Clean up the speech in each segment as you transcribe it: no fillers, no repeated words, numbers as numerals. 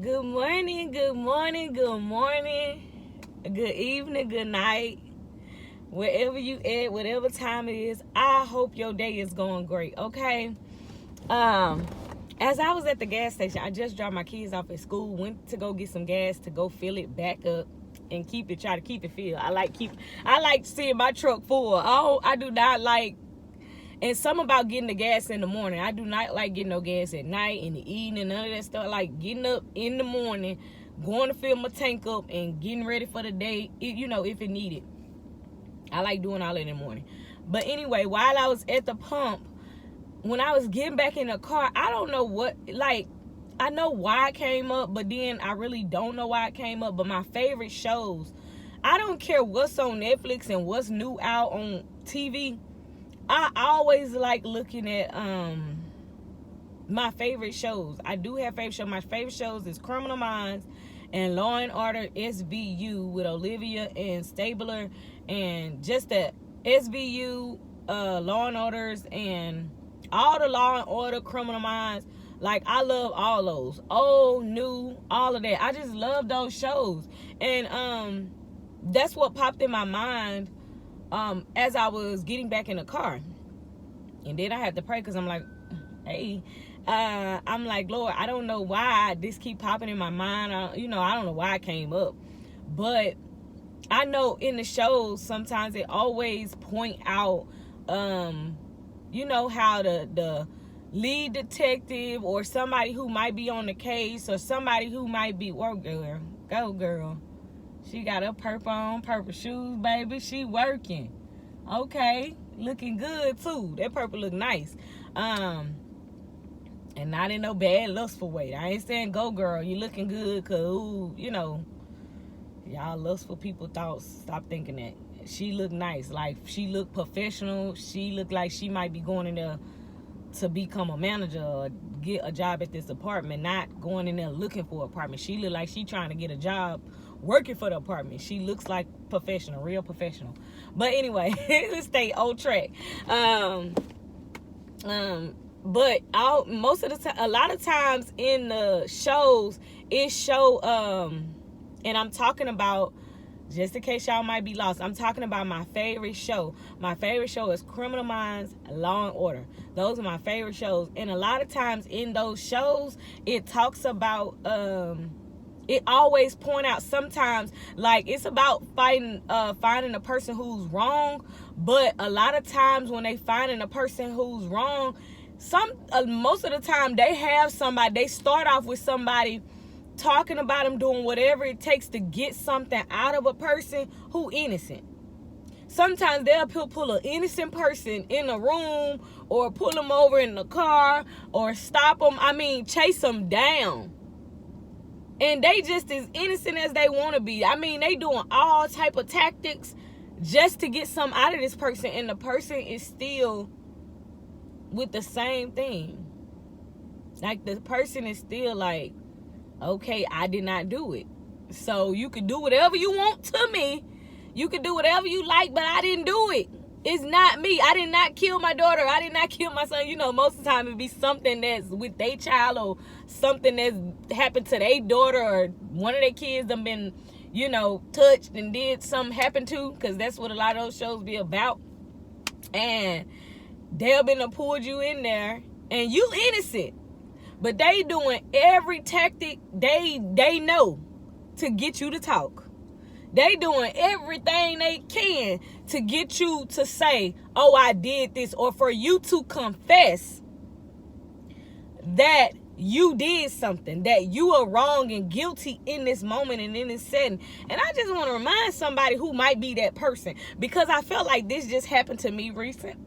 Good morning, good morning, good morning, good evening, good night. Wherever you at, whatever time it is, I hope your day is going great, okay? As I was at the gas station, I just dropped my kids off at school, went to go get some gas to go fill it back up and try to keep it filled. I like seeing my truck full. I do not like. And something about getting the gas in the morning. I do not like getting no gas at night, in the evening, none of that stuff. I like getting up in the morning, going to fill my tank up, and getting ready for the day, if it needed. I like doing all that in the morning. But anyway, while I was at the pump, when I was getting back in the car, I don't know I know why it came up, but then I really don't know why it came up. But my favorite shows, I don't care what's on Netflix and what's new out on TV. I always like looking at my favorite shows. I do have favorite shows. My favorite shows is Criminal Minds and Law and Order SVU with Olivia and Stabler, and just the SVU, Law and Orders, and all the Law and Order, Criminal Minds. Like, I love all those. Old, new, all of that. I just love those shows. And that's what popped in my mind as I was getting back in the car. And then I had to pray, because I'm like, hey, I'm like, Lord, I don't know why this keep popping in my mind. I don't know why it came up. But I know in the shows, sometimes they always point out, how the lead detective or somebody who might be on the case, or somebody who might be, go girl. She got her purple shoes, baby. She working. Okay. Looking good, too. That purple look nice. And not in no bad, lustful way. I ain't saying go, girl. You looking good, because, y'all lustful people thoughts. Stop thinking that. She look nice. Like, she look professional. She look like she might be going in there to become a manager or get a job at this apartment, not going in there looking for an apartment. She look like she trying to get a job working for the apartment. She looks like professional, real professional. But anyway, let's stay on track. But most of the time, a lot of times in the shows, it show and I'm talking about, just in case y'all might be lost, I'm talking about my favorite show. My favorite show is Criminal Minds, Law and Order. Those are my favorite shows. And a lot of times in those shows, it talks about it always point out, sometimes, like, it's about finding a person who's wrong. But a lot of times when they finding a person who's wrong, most of the time they start off with somebody talking about them, doing whatever it takes to get something out of a person who innocent. Sometimes they'll pull an innocent person in a room, or pull them over in the car, or stop them. Chase them down. And they just as innocent as they want to be. They doing all type of tactics just to get something out of this person, and the person is still with the same thing. Like, the person is still like, okay, I did not do it. So you can do whatever you want to me. You can do whatever you like, but I didn't do it. It's not me. I did not kill my daughter. I did not kill my son. Most of the time it be something that's with their child, or something that's happened to their daughter, or one of their kids done been, touched and did something happen to, because that's what a lot of those shows be about. And they'll been to pulled you in there, and you innocent. But they doing every tactic they know to get you to talk. They doing everything they can to get you to say, oh, I did this, or for you to confess that you did something, that you are wrong and guilty in this moment and in this setting. And I just want to remind somebody who might be that person, because I felt like this just happened to me recent.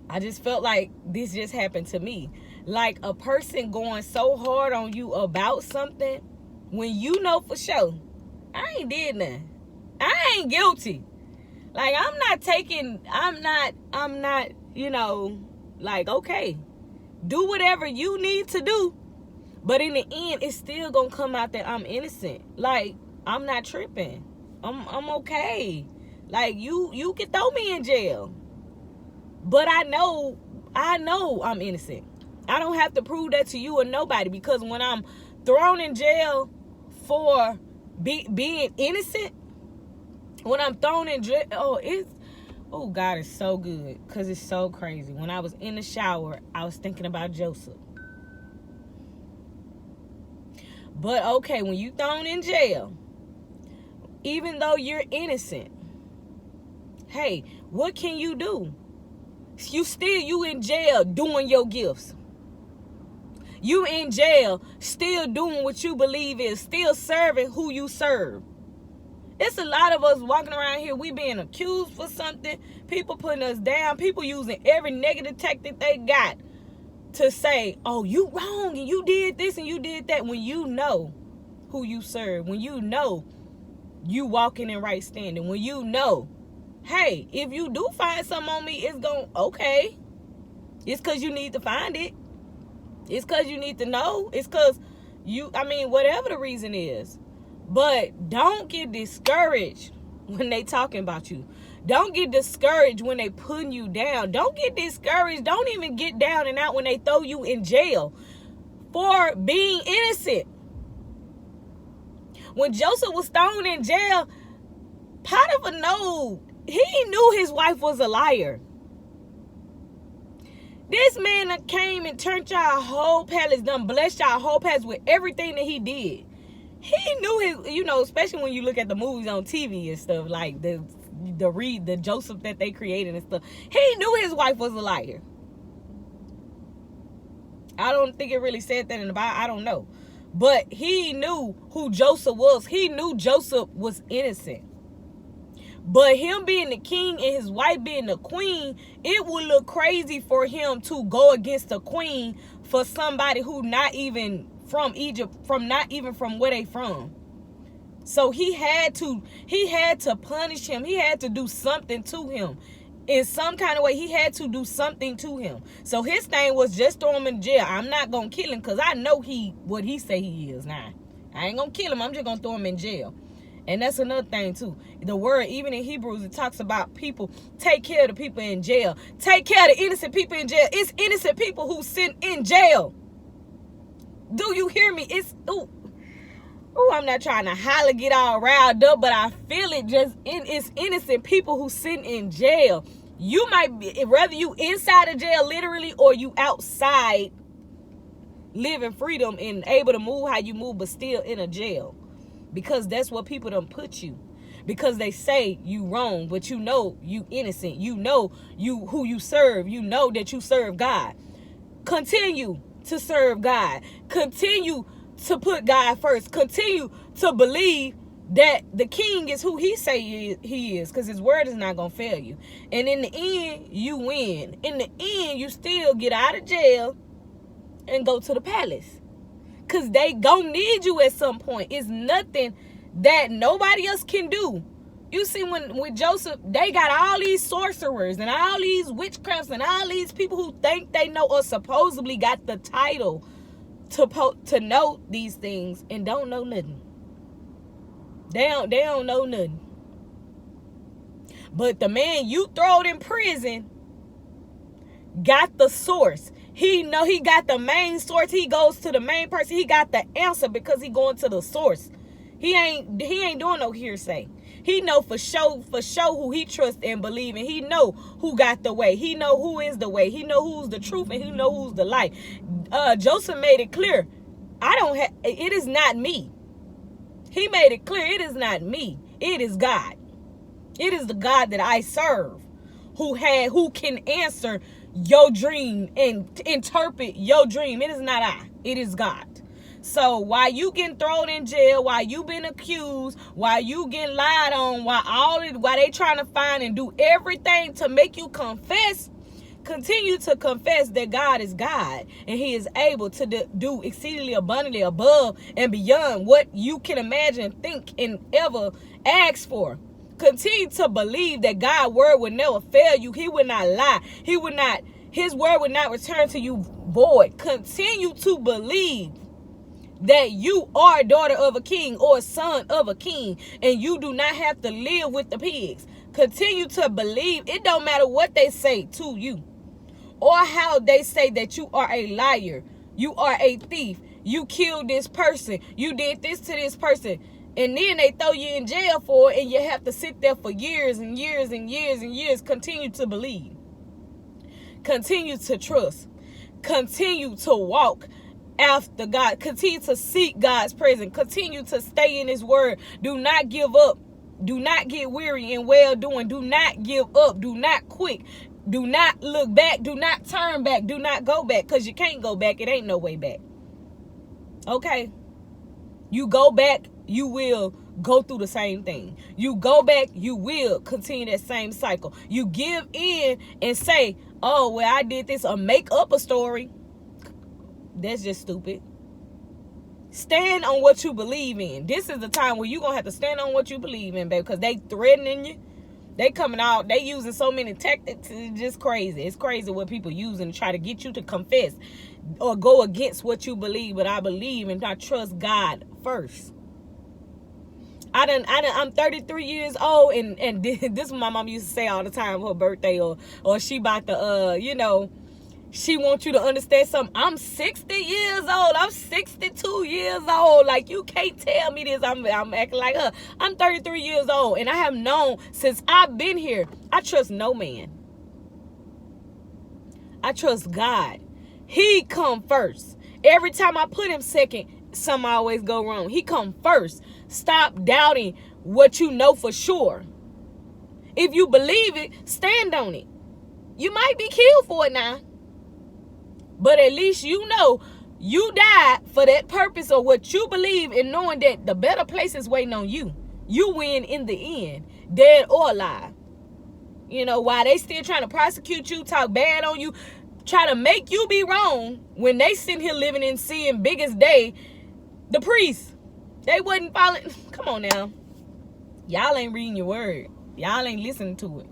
I just felt like this just happened to me. Like, a person going so hard on you about something when you know for sure, I ain't did nothing. I ain't guilty. Like, I'm not, like, okay, do whatever you need to do. But in the end, it's still gonna come out that I'm innocent. Like, I'm not tripping. I'm okay. Like, you can throw me in jail. But I know I'm innocent. I don't have to prove that to you or nobody, because when I'm thrown in jail for being innocent, when I'm thrown in jail, God is so good, because it's so crazy. When I was in the shower, I was thinking about Joseph. But okay, when you thrown in jail, even though you're innocent, hey, what can you do? You in jail doing your gifts. You in jail still doing what you believe is, still serving who you serve. It's a lot of us walking around here, we being accused for something, people putting us down, people using every negative tactic they got to say, oh, you wrong and you did this and you did that, when you know who you serve, when you know you walking in right standing, when you know, hey, if you do find something on me, it's okay. It's because you need to find it. It's because you need to know. It's because whatever the reason is. But don't get discouraged when they talking about you. Don't get discouraged when they putting you down. Don't get discouraged. Don't even get down and out when they throw you in jail for being innocent. When Joseph was thrown in jail, Potiphar he knew his wife was a liar. This man that came and turned y'all whole palace, done blessed y'all whole palace with everything that he did. He knew his, especially when you look at the movies on TV and stuff, like the Joseph that they created and stuff. He knew his wife was a liar. I don't think it really said that in the Bible. I don't know. But he knew who Joseph was. He knew Joseph was innocent. But him being the king and his wife being the queen, it would look crazy for him to go against the queen for somebody who not even from Egypt, not even from where they from. So he had to punish him. He had to do something to him. In some kind of way, he had to do something to him. So his thing was just throw him in jail. I'm not going to kill him because I know what he say he is now. I ain't going to kill him. I'm just going to throw him in jail. And that's another thing too. The word, even in Hebrews, it talks about people, take care of the people in jail. Take care of the innocent people in jail. It's innocent people who sit in jail. Do you hear me? I'm not trying to holler, get all riled up, but I feel it it's innocent people who sit in jail. You might be, whether you inside of jail literally or you outside living freedom and able to move how you move, but still in a jail. Because that's what people done put you. Because they say you wrong, but you know you innocent. You know who you serve. You know that you serve God. Continue to serve God. Continue to put God first. Continue to believe that the king is who he say he is. Because his word is not going to fail you. And in the end, you win. In the end, you still get out of jail and go to the palace. Because they gonna need you at some point. It's nothing that nobody else can do. You see, with Joseph, they got all these sorcerers and all these witchcrafts and all these people who think they know or supposedly got the title to know these things and don't know nothing. They don't know nothing. But the man you throwed in prison got the source. He got the main source. He goes to the main person. He got the answer because he going to the source. He ain't doing no hearsay. He know for sure who he trusts and believe in. He know who got the way. He know who is the way. He know who's the truth and he know who's the light. Joseph made it clear. It is not me. He made it clear. It is not me. It is God. It is the God that I serve who can answer your dream and interpret your dream. It is not I. It is God. So while you getting thrown in jail, while you been accused, while you getting lied on, while they trying to find and do everything to make you confess, continue to confess that God is God and he is able to do exceedingly abundantly above and beyond what you can imagine, think, and ever ask for. Continue to believe that God's word would never fail you. He would not lie. His word would not return to you void. Continue to believe that you are a daughter of a king or a son of a king and you do not have to live with the pigs. Continue to believe. It don't matter what they say to you or how they say that you are a liar, you are a thief, you killed this person, you did this to this person, and then they throw you in jail for it, and you have to sit there for years and years and years and years. Continue to believe, continue to trust, continue to walk after God, continue to seek God's presence, continue to stay in his word. Do not give up, do not get weary in well doing, do not give up, do not quit, do not look back, do not turn back, do not go back, because you can't go back. It ain't no way back. Okay, you go back, you will go through the same thing. You go back, you will continue that same cycle. You give in and say, oh, well, I did this, or make up a story. That's just stupid. Stand on what you believe in. This is the time where you're going to have to stand on what you believe in, baby, because they threatening you. They coming out, they using so many tactics. It's just crazy. It's crazy what people using to try to get you to confess or go against what you believe. But I believe and I trust God first. I'm 33 years old, and this is what my mom used to say all the time for her birthday, or she about to, she wants you to understand something. I'm 60 years old. I'm 62 years old. Like, you can't tell me this. I'm acting like her. I'm 33 years old, and I have known since I've been here. I trust no man. I trust God. He come first. Every time I put him second, something always go wrong. He come first. Stop doubting what you know for sure. If you believe it, stand on it. You might be killed for it now, but at least you know you died for that purpose or what you believe, in knowing that the better place is waiting on you. You win in the end, dead or alive. While they still trying to prosecute you, talk bad on you, try to make you be wrong, when they sitting here living in sin big as day. The priests, they wasn't following. Come on now. Y'all ain't reading your word. Y'all ain't listening to it.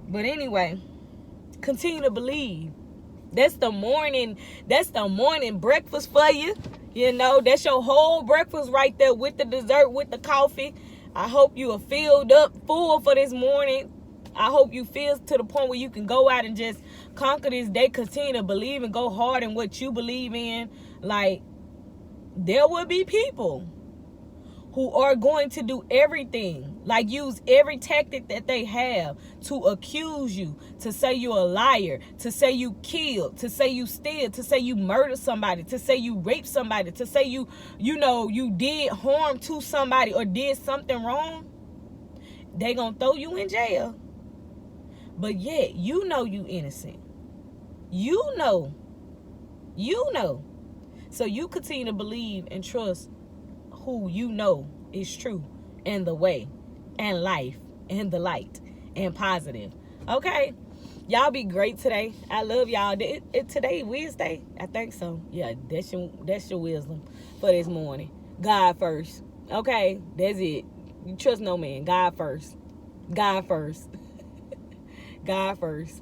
But anyway, continue to believe. That's the morning breakfast for you. That's your whole breakfast right there, with the dessert, with the coffee. I hope you are filled up, full for this morning. I hope you feel to the point where you can go out and just conquer this day. Continue to believe and go hard in what you believe in. Like, there will be people who are going to do everything, like use every tactic that they have to accuse you, to say you're a liar, to say you killed, to say you steal, to say you murdered somebody, to say you raped somebody, to say you did harm to somebody or did something wrong. They gonna throw you in jail. But yet, you innocent. You know. So you continue to believe and trust who you know is true, and the way, and life, and the light, and positive. Okay? Y'all be great today. I love y'all. Today Wednesday? I think so. Yeah, that's your wisdom for this morning. God first. Okay? That's it. You trust no man. God first. God first. God first.